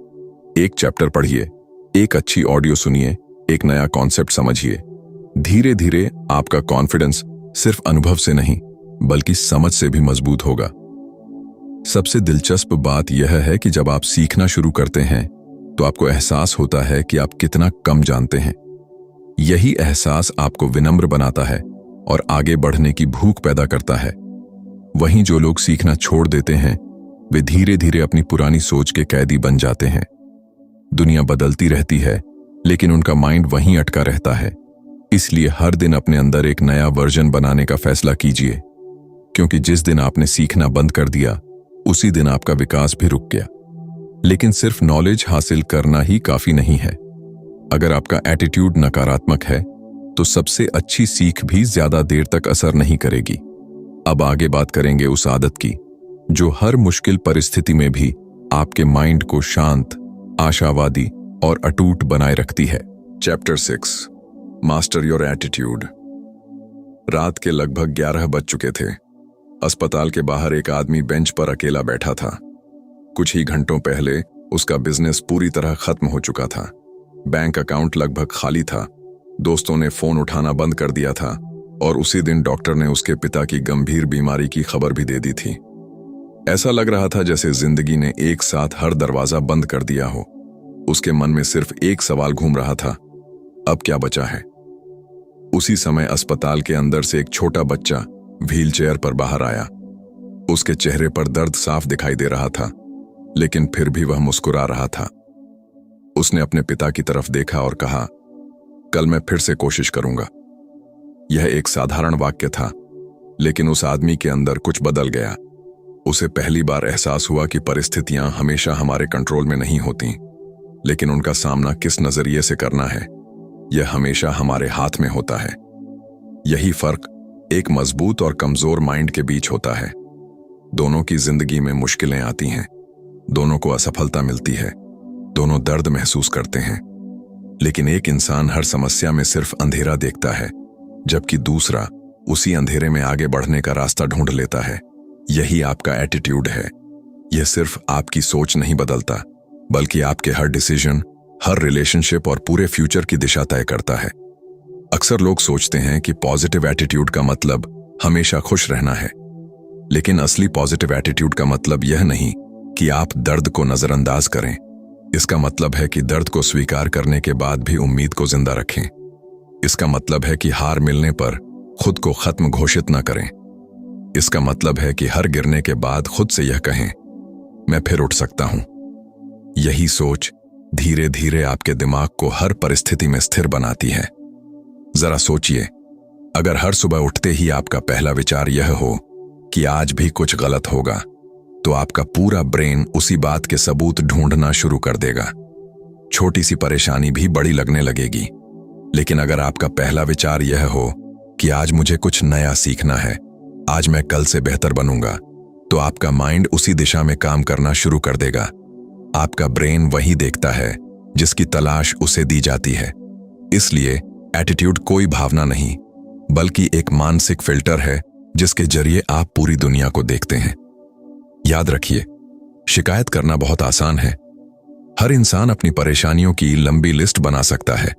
एक चैप्टर पढ़िए, एक अच्छी ऑडियो सुनिए, एक नया कॉन्सेप्ट समझिए। धीरे धीरे आपका कॉन्फिडेंस सिर्फ अनुभव से नहीं, बल्कि समझ से भी मजबूत होगा। सबसे दिलचस्प बात यह है कि जब आप सीखना शुरू करते हैं, तो आपको एहसास होता है कि आप कितना कम जानते हैं। यही एहसास आपको विनम्र बनाता है और आगे बढ़ने की भूख पैदा करता है। वहीं जो लोग सीखना छोड़ देते हैं वे धीरे धीरे अपनी पुरानी सोच के कैदी बन जाते हैं। दुनिया बदलती रहती है लेकिन उनका माइंड वहीं अटका रहता है। इसलिए हर दिन अपने अंदर एक नया वर्जन बनाने का फैसला कीजिए, क्योंकि जिस दिन आपने सीखना बंद कर दिया उसी दिन आपका विकास भी रुक गया। लेकिन सिर्फ नॉलेज हासिल करना ही काफी नहीं है। अगर आपका एटीट्यूड नकारात्मक है तो सबसे अच्छी सीख भी ज्यादा देर तक असर नहीं करेगी। अब आगे बात करेंगे उस आदत की जो हर मुश्किल परिस्थिति में भी आपके माइंड को शांत, आशावादी और अटूट बनाए रखती है। Chapter 6, master your attitude. रात के लगभग 11 बज चुके थे। अस्पताल के बाहर एक आदमी बेंच पर अकेला बैठा था। कुछ ही घंटों पहले उसका बिजनेस पूरी तरह खत्म हो चुका था। बैंक अकाउंट लगभग खाली था। दोस्तों ने फोन उठाना बंद कर दिया था और उसी दिन डॉक्टर ने उसके पिता की गंभीर बीमारी की खबर भी दे दी थी। ऐसा लग रहा था जैसे जिंदगी ने एक साथ हर दरवाजा बंद कर दिया हो। उसके मन में सिर्फ एक सवाल घूम रहा था, अब क्या बचा है। उसी समय अस्पताल के अंदर से एक छोटा बच्चा व्हीलचेयर पर बाहर आया। उसके चेहरे पर दर्द साफ दिखाई दे रहा था, लेकिन फिर भी वह मुस्कुरा रहा था। उसने अपने पिता की तरफ देखा और कहा, कल मैं फिर से कोशिश करूंगा। यह एक साधारण वाक्य था, लेकिन उस आदमी के अंदर कुछ बदल गया। उसे पहली बार एहसास हुआ कि परिस्थितियां हमेशा हमारे कंट्रोल में नहीं होती, लेकिन उनका सामना किस नजरिए से करना है यह हमेशा हमारे हाथ में होता है। यही फर्क एक मजबूत और कमजोर माइंड के बीच होता है। दोनों की जिंदगी में मुश्किलें आती हैं, दोनों को असफलता मिलती है, दोनों दर्द महसूस करते हैं, लेकिन एक इंसान हर समस्या में सिर्फ अंधेरा देखता है, जबकि दूसरा उसी अंधेरे में आगे बढ़ने का रास्ता ढूंढ लेता है। यही आपका एटीट्यूड है। यह सिर्फ आपकी सोच नहीं बदलता, बल्कि आपके हर डिसीजन, हर रिलेशनशिप और पूरे फ्यूचर की दिशा तय करता है। अक्सर लोग सोचते हैं कि पॉजिटिव एटीट्यूड का मतलब हमेशा खुश रहना है, लेकिन असली पॉजिटिव एटीट्यूड का मतलब यह नहीं कि आप दर्द को नजरअंदाज करें। इसका मतलब है कि दर्द को स्वीकार करने के बाद भी उम्मीद को जिंदा रखें। इसका मतलब है कि हार मिलने पर खुद को खत्म घोषित न करें। इसका मतलब है कि हर गिरने के बाद खुद से यह कहें, मैं फिर उठ सकता हूं। यही सोच धीरे धीरे आपके दिमाग को हर परिस्थिति में स्थिर बनाती है। जरा सोचिए, अगर हर सुबह उठते ही आपका पहला विचार यह हो कि आज भी कुछ गलत होगा, तो आपका पूरा ब्रेन उसी बात के सबूत ढूंढना शुरू कर देगा। छोटी सी परेशानी भी बड़ी लगने लगेगी। लेकिन अगर आपका पहला विचार यह हो कि आज मुझे कुछ नया सीखना है, आज मैं कल से बेहतर बनूंगा, तो आपका माइंड उसी दिशा में काम करना शुरू कर देगा। आपका ब्रेन वही देखता है जिसकी तलाश उसे दी जाती है। इसलिए एटीट्यूड कोई भावना नहीं, बल्कि एक मानसिक फिल्टर है जिसके जरिए आप पूरी दुनिया को देखते हैं। याद रखिए, शिकायत करना बहुत आसान है। हर इंसान अपनी परेशानियों की लंबी लिस्ट बना सकता है,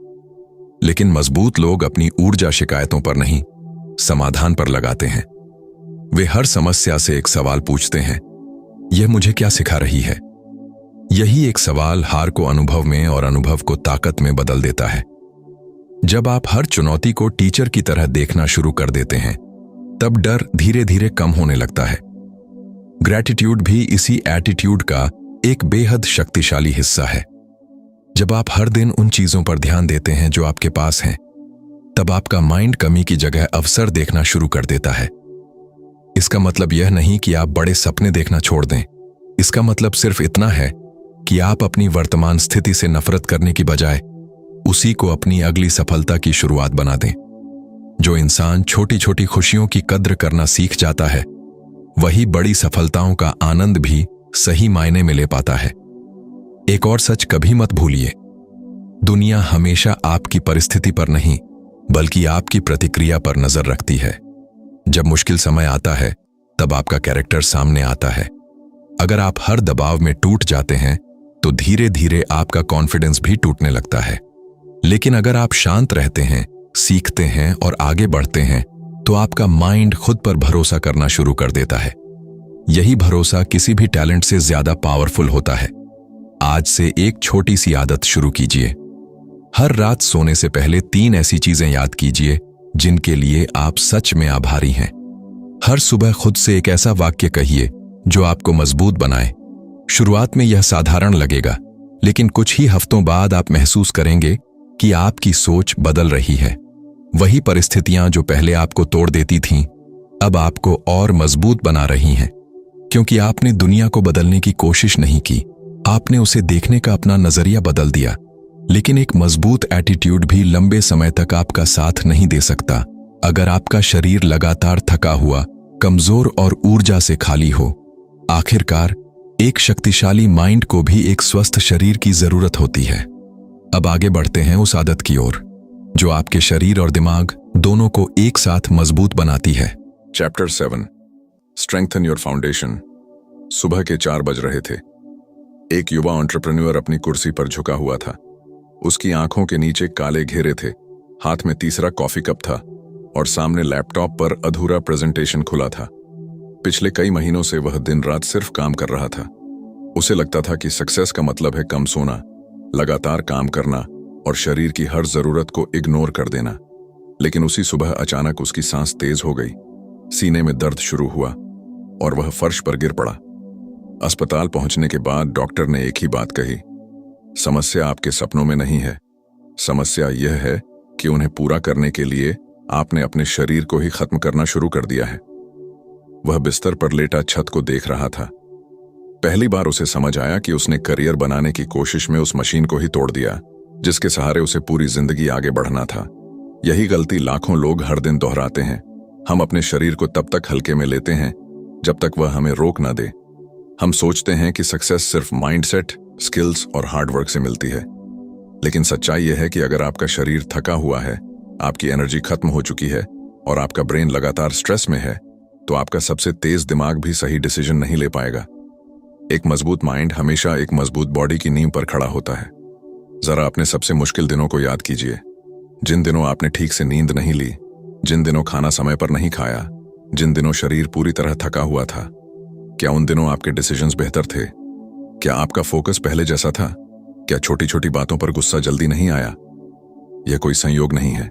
लेकिन मजबूत लोग अपनी ऊर्जा शिकायतों पर नहीं, समाधान पर लगाते हैं। वे हर समस्या से एक सवाल पूछते हैं, यह मुझे क्या सिखा रही है। यही एक सवाल हार को अनुभव में और अनुभव को ताकत में बदल देता है। जब आप हर चुनौती को टीचर की तरह देखना शुरू कर देते हैं, तब डर धीरे धीरे कम होने लगता है। ग्रैटिट्यूड भी इसी एटीट्यूड का एक बेहद शक्तिशाली हिस्सा है। जब आप हर दिन उन चीजों पर ध्यान देते हैं जो आपके पास हैं, तब आपका माइंड कमी की जगह अवसर देखना शुरू कर देता है। इसका मतलब यह नहीं कि आप बड़े सपने देखना छोड़ दें। इसका मतलब सिर्फ इतना है कि आप अपनी वर्तमान स्थिति से नफरत करने की बजाय उसी को अपनी अगली सफलता की शुरुआत बना दें। जो इंसान छोटी छोटी खुशियों की कद्र करना सीख जाता है, वही बड़ी सफलताओं का आनंद भी सही मायने में ले पाता है। एक और सच कभी मत भूलिए, दुनिया हमेशा आपकी परिस्थिति पर नहीं, बल्कि आपकी प्रतिक्रिया पर नजर रखती है। जब मुश्किल समय आता है, तब आपका कैरेक्टर सामने आता है। अगर आप हर दबाव में टूट जाते हैं, तो धीरे धीरे आपका कॉन्फिडेंस भी टूटने लगता है। लेकिन अगर आप शांत रहते हैं, सीखते हैं और आगे बढ़ते हैं, तो आपका माइंड खुद पर भरोसा करना शुरू कर देता है। यही भरोसा किसी भी टैलेंट से ज्यादा पावरफुल होता है। आज से एक छोटी सी आदत शुरू कीजिए। हर रात सोने से पहले 3 ऐसी चीजें याद कीजिए जिनके लिए आप सच में आभारी हैं। हर सुबह खुद से एक ऐसा वाक्य कहिए जो आपको मजबूत बनाए। शुरुआत में यह साधारण लगेगा, लेकिन कुछ ही हफ्तों बाद आप महसूस करेंगे कि आपकी सोच बदल रही है। वही परिस्थितियां जो पहले आपको तोड़ देती थीं, अब आपको और मजबूत बना रही हैं, क्योंकि आपने दुनिया को बदलने की कोशिश नहीं की, आपने उसे देखने का अपना नजरिया बदल दिया। लेकिन एक मजबूत एटीट्यूड भी लंबे समय तक आपका साथ नहीं दे सकता अगर आपका शरीर लगातार थका हुआ, कमजोर और ऊर्जा से खाली हो। आखिरकार एक शक्तिशाली माइंड को भी एक स्वस्थ शरीर की जरूरत होती है। अब आगे बढ़ते हैं उस आदत की ओर जो आपके शरीर और दिमाग दोनों को एक साथ मजबूत बनाती है। Chapter 7 strengthen your foundation. सुबह के 4 बज रहे थे। एक युवा एंटरप्रेन्योर अपनी कुर्सी पर झुका हुआ था। उसकी आंखों के नीचे काले घेरे थे, हाथ में तीसरा कॉफी कप था और सामने लैपटॉप पर अधूरा प्रेजेंटेशन खुला था। पिछले कई महीनों से वह दिन रात सिर्फ काम कर रहा था। उसे लगता था कि सक्सेस का मतलब है कम सोना, लगातार काम करना और शरीर की हर जरूरत को इग्नोर कर देना। लेकिन उसी सुबह अचानक उसकी सांस तेज हो गई, सीने में दर्द शुरू हुआ और वह फर्श पर गिर पड़ा। अस्पताल पहुंचने के बाद डॉक्टर ने एक ही बात कही, समस्या आपके सपनों में नहीं है, समस्या यह है कि उन्हें पूरा करने के लिए आपने अपने शरीर को ही खत्म करना शुरू कर दिया है। वह बिस्तर पर लेटा छत को देख रहा था। पहली बार उसे समझ आया कि उसने करियर बनाने की कोशिश में उस मशीन को ही तोड़ दिया जिसके सहारे उसे पूरी जिंदगी आगे बढ़ना था। यही गलती लाखों लोग हर दिन दोहराते हैं। हम अपने शरीर को तब तक हल्के में लेते हैं जब तक वह हमें रोक ना दे। हम सोचते हैं कि सक्सेस सिर्फ माइंडसेट, स्किल्स और हार्डवर्क से मिलती है, लेकिन सच्चाई यह है कि अगर आपका शरीर थका हुआ है, आपकी एनर्जी खत्म हो चुकी है और आपका ब्रेन लगातार स्ट्रेस में है, तो आपका सबसे तेज दिमाग भी सही डिसीजन नहीं ले पाएगा। एक मजबूत माइंड हमेशा एक मजबूत बॉडी की नींव पर खड़ा होता है। जरा अपने सबसे मुश्किल दिनों को याद कीजिए, जिन दिनों आपने ठीक से नींद नहीं ली, जिन दिनों खाना समय पर नहीं खाया, जिन दिनों शरीर पूरी तरह थका हुआ था। क्या उन दिनों आपके डिसीजंस बेहतर थे? क्या आपका फोकस पहले जैसा था? क्या छोटी छोटी बातों पर गुस्सा जल्दी नहीं आया? यह कोई संयोग नहीं है।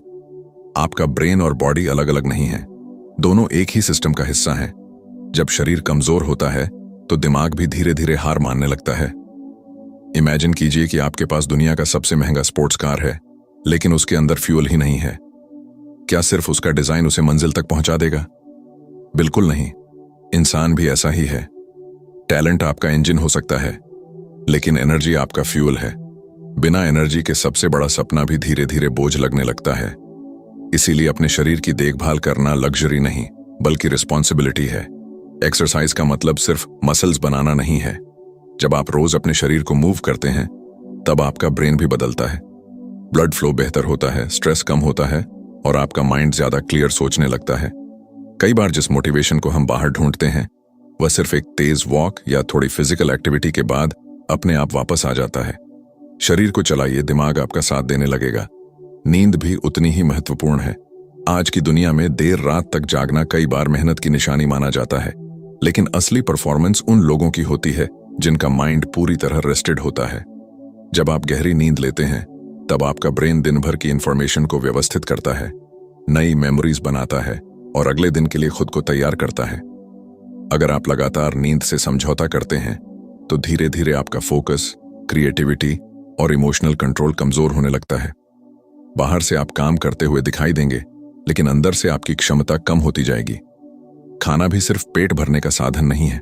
आपका ब्रेन और बॉडी अलग अलग नहीं है, दोनों एक ही सिस्टम का हिस्सा हैं। जब शरीर कमजोर होता है तो दिमाग भी धीरे धीरे हार मानने लगता है। इमेजिन कीजिए कि आपके पास दुनिया का सबसे महंगा स्पोर्ट्स कार है, लेकिन उसके अंदर फ्यूल ही नहीं है। क्या सिर्फ उसका डिजाइन उसे मंजिल तक पहुंचा देगा? बिल्कुल नहीं। इंसान भी ऐसा ही है। टैलेंट आपका इंजन हो सकता है, लेकिन एनर्जी आपका फ्यूल है। बिना एनर्जी के सबसे बड़ा सपना भी धीरे धीरे बोझ लगने लगता है। इसीलिए अपने शरीर की देखभाल करना लग्जरी नहीं, बल्कि रिस्पॉन्सिबिलिटी है। एक्सरसाइज का मतलब सिर्फ मसल्स बनाना नहीं है। जब आप रोज अपने शरीर को मूव करते हैं, तब आपका ब्रेन भी बदलता है। ब्लड फ्लो बेहतर होता है, स्ट्रेस कम होता है और आपका माइंड ज्यादा क्लियर सोचने लगता है। कई बार जिस मोटिवेशन को हम बाहर ढूंढते हैं, वह सिर्फ एक तेज वॉक या थोड़ी फिजिकल एक्टिविटी के बाद अपने आप वापस आ जाता है। शरीर को चलाइए, दिमाग आपका साथ देने लगेगा। नींद भी उतनी ही महत्वपूर्ण है। आज की दुनिया में देर रात तक जागना कई बार मेहनत की निशानी माना जाता है, लेकिन असली परफॉर्मेंस उन लोगों की होती है जिनका माइंड पूरी तरह रेस्टेड होता है। जब आप गहरी नींद लेते हैं, तब आपका ब्रेन दिन भर की इंफॉर्मेशन को व्यवस्थित करता है, नई मेमोरीज बनाता है और अगले दिन के लिए खुद को तैयार करता है। अगर आप लगातार नींद से समझौता करते हैं, तो धीरे धीरे आपका फोकस, क्रिएटिविटी और इमोशनल कंट्रोल कमजोर होने लगता है। बाहर से आप काम करते हुए दिखाई देंगे, लेकिन अंदर से आपकी क्षमता कम होती जाएगी। खाना भी सिर्फ पेट भरने का साधन नहीं है।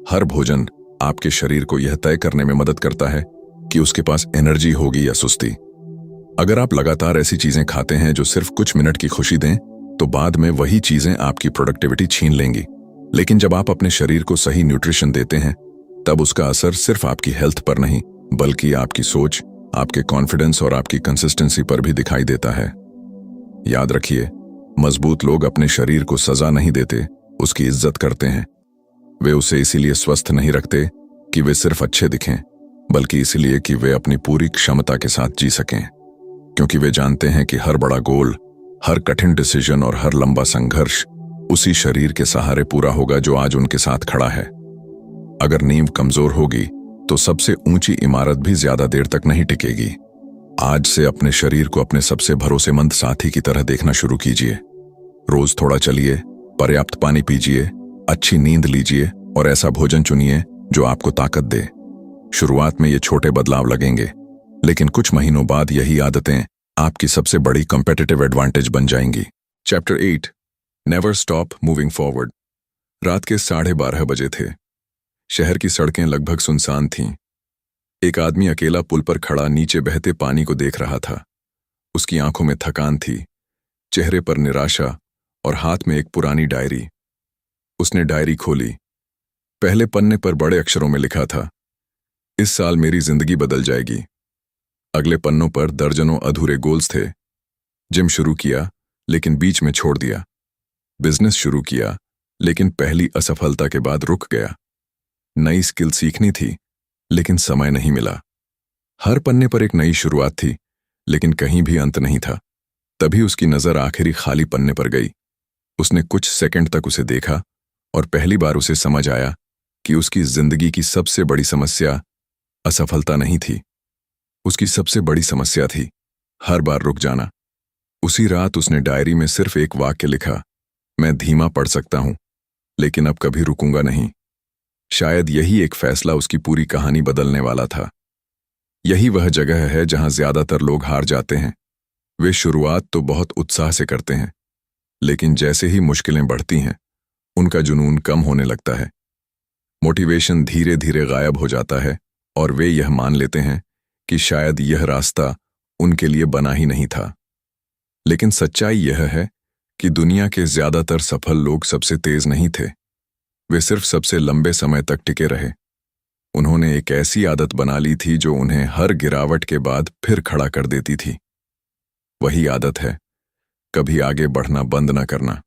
हर भोजन आपके शरीर को यह तय करने में मदद करता है कि उसके पास एनर्जी होगी या सुस्ती। अगर आप लगातार ऐसी चीजें खाते हैं जो सिर्फ कुछ मिनट की खुशी दें, तो बाद में वही चीजें आपकी प्रोडक्टिविटी छीन लेंगी। लेकिन जब आप अपने शरीर को सही न्यूट्रिशन देते हैं, तब उसका असर सिर्फ आपकी हेल्थ पर नहीं, बल्कि आपकी सोच, आपके कॉन्फिडेंस और आपकी कंसिस्टेंसी पर भी दिखाई देता है। याद रखिए, मजबूत लोग अपने शरीर को सजा नहीं देते, उसकी इज्जत करते हैं। वे उसे इसीलिए स्वस्थ नहीं रखते कि वे सिर्फ अच्छे दिखें, बल्कि इसलिए कि वे अपनी पूरी क्षमता के साथ जी सकें। क्योंकि वे जानते हैं कि हर बड़ा गोल, हर कठिन डिसीजन और हर लंबा संघर्ष उसी शरीर के सहारे पूरा होगा जो आज उनके साथ खड़ा है। अगर नींव कमजोर होगी, तो सबसे ऊंची इमारत भी ज्यादा देर तक नहीं टिकेगी। आज से अपने शरीर को अपने सबसे भरोसेमंद साथी की तरह देखना शुरू कीजिए। रोज थोड़ा चलिए, पर्याप्त पानी पीजिए, अच्छी नींद लीजिए और ऐसा भोजन चुनिए जो आपको ताकत दे। शुरुआत में ये छोटे बदलाव लगेंगे, लेकिन कुछ महीनों बाद यही आदतें आपकी सबसे बड़ी कॉम्पिटिटिव एडवांटेज बन जाएंगी। Chapter 8, never stop moving forward. रात के 12:30 बजे थे। शहर की सड़कें लगभग सुनसान थीं। एक आदमी अकेला पुल पर खड़ा नीचे बहते पानी को देख रहा था। उसकी आंखों में थकान थी, चेहरे पर निराशा और हाथ में एक पुरानी डायरी। उसने डायरी खोली। पहले पन्ने पर बड़े अक्षरों में लिखा था, इस साल मेरी जिंदगी बदल जाएगी। अगले पन्नों पर दर्जनों अधूरे गोल्स थे। जिम शुरू किया लेकिन बीच में छोड़ दिया। बिजनेस शुरू किया लेकिन पहली असफलता के बाद रुक गया। नई स्किल सीखनी थी लेकिन समय नहीं मिला। हर पन्ने पर एक नई शुरुआत थी लेकिन कहीं भी अंत नहीं था। तभी उसकी नजर आखिरी खाली पन्ने पर गई। उसने कुछ सेकंड तक उसे देखा और पहली बार उसे समझ आया कि उसकी जिंदगी की सबसे बड़ी समस्या असफलता नहीं थी। उसकी सबसे बड़ी समस्या थी हर बार रुक जाना। उसी रात उसने डायरी में सिर्फ एक वाक्य लिखा, मैं धीमा पढ़ सकता हूं लेकिन अब कभी रुकूंगा नहीं। शायद यही एक फैसला उसकी पूरी कहानी बदलने वाला था। यही वह जगह है जहां ज्यादातर लोग हार जाते हैं। वे शुरुआत तो बहुत उत्साह से करते हैं, लेकिन जैसे ही मुश्किलें बढ़ती हैं उनका जुनून कम होने लगता है। मोटिवेशन धीरे धीरे गायब हो जाता है और वे यह मान लेते हैं कि शायद यह रास्ता उनके लिए बना ही नहीं था। लेकिन सच्चाई यह है कि दुनिया के ज्यादातर सफल लोग सबसे तेज नहीं थे। वे सिर्फ सबसे लंबे समय तक टिके रहे। उन्होंने एक ऐसी आदत बना ली थी जो उन्हें हर गिरावट के बाद फिर खड़ा कर देती थी। वही आदत है कभी आगे बढ़ना बंद न करना।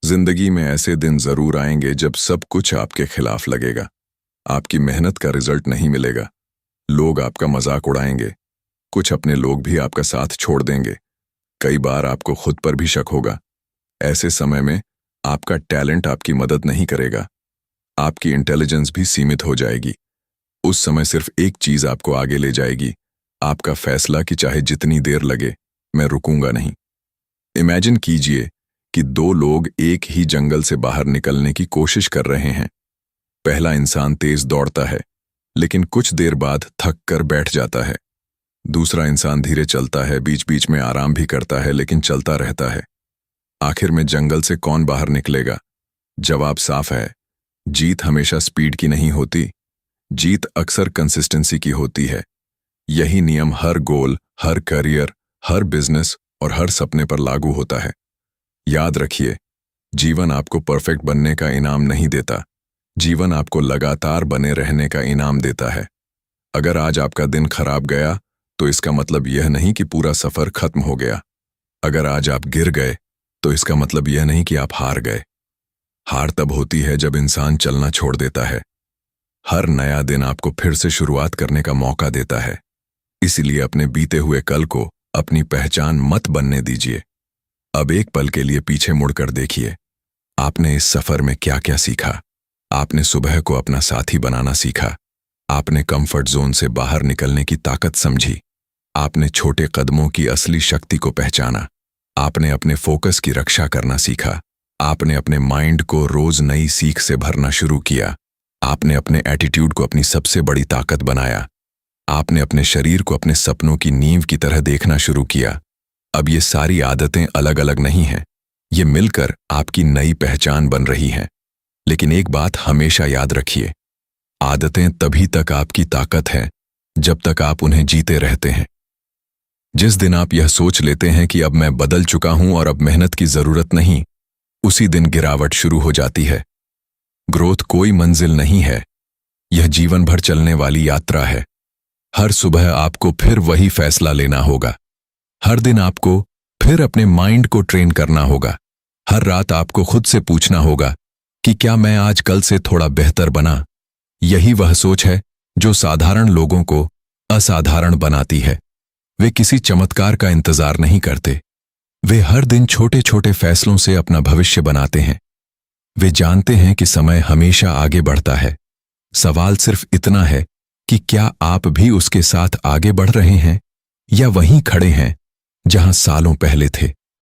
जिंदगी में ऐसे दिन जरूर आएंगे जब सब कुछ आपके खिलाफ लगेगा। आपकी मेहनत का रिजल्ट नहीं मिलेगा। लोग आपका मजाक उड़ाएंगे। कुछ अपने लोग भी आपका साथ छोड़ देंगे। कई बार आपको खुद पर भी शक होगा। ऐसे समय में आपका टैलेंट आपकी मदद नहीं करेगा। आपकी इंटेलिजेंस भी सीमित हो जाएगी। उस समय सिर्फ एक चीज आपको आगे ले जाएगी, आपका फैसला कि चाहे जितनी देर लगे मैं रुकूंगा नहीं। इमेजिन कीजिए कि दो लोग एक ही जंगल से बाहर निकलने की कोशिश कर रहे हैं। पहला इंसान तेज दौड़ता है लेकिन कुछ देर बाद थक कर बैठ जाता है। दूसरा इंसान धीरे चलता है, बीच बीच में आराम भी करता है लेकिन चलता रहता है। आखिर में जंगल से कौन बाहर निकलेगा? जवाब साफ है, जीत हमेशा स्पीड की नहीं होती। जीत अक्सर कंसिस्टेंसी की होती है। यही नियम हर गोल, हर करियर, हर बिजनेस और हर सपने पर लागू होता है। याद रखिए, जीवन आपको परफेक्ट बनने का इनाम नहीं देता। जीवन आपको लगातार बने रहने का इनाम देता है। अगर आज आपका दिन खराब गया तो इसका मतलब यह नहीं कि पूरा सफर खत्म हो गया। अगर आज आप गिर गए तो इसका मतलब यह नहीं कि आप हार गए। हार तब होती है जब इंसान चलना छोड़ देता है। हर नया दिन आपको फिर से शुरुआत करने का मौका देता है। इसीलिए अपने बीते हुए कल को अपनी पहचान मत बनने दीजिए। अब एक पल के लिए पीछे मुड़कर देखिए। आपने इस सफर में क्या क्या सीखा? आपने सुबह को अपना साथी बनाना सीखा। आपने कंफर्ट जोन से बाहर निकलने की ताकत समझी। आपने छोटे कदमों की असली शक्ति को पहचाना। आपने अपने फोकस की रक्षा करना सीखा। आपने अपने माइंड को रोज नई सीख से भरना शुरू किया। आपने अपने एटीट्यूड को अपनी सबसे बड़ी ताकत बनाया। आपने अपने शरीर को अपने सपनों की नींव की तरह देखना शुरू किया। अब ये सारी आदतें अलग अलग नहीं हैं, ये मिलकर आपकी नई पहचान बन रही हैं। लेकिन एक बात हमेशा याद रखिए, आदतें तभी तक आपकी ताकत है जब तक आप उन्हें जीते रहते हैं। जिस दिन आप यह सोच लेते हैं कि अब मैं बदल चुका हूं और अब मेहनत की जरूरत नहीं, उसी दिन गिरावट शुरू हो जाती है। ग्रोथ कोई मंजिल नहीं है, यह जीवन भर चलने वाली यात्रा है। हर सुबह आपको फिर वही फैसला लेना होगा। हर दिन आपको फिर अपने माइंड को ट्रेन करना होगा। हर रात आपको खुद से पूछना होगा कि क्या मैं आज कल से थोड़ा बेहतर बना। यही वह सोच है जो साधारण लोगों को असाधारण बनाती है। वे किसी चमत्कार का इंतजार नहीं करते। वे हर दिन छोटे छोटे फैसलों से अपना भविष्य बनाते हैं। वे जानते हैं कि समय हमेशा आगे बढ़ता है। सवाल सिर्फ इतना है कि क्या आप भी उसके साथ आगे बढ़ रहे हैं या वहीं खड़े हैं जहां सालों पहले थे।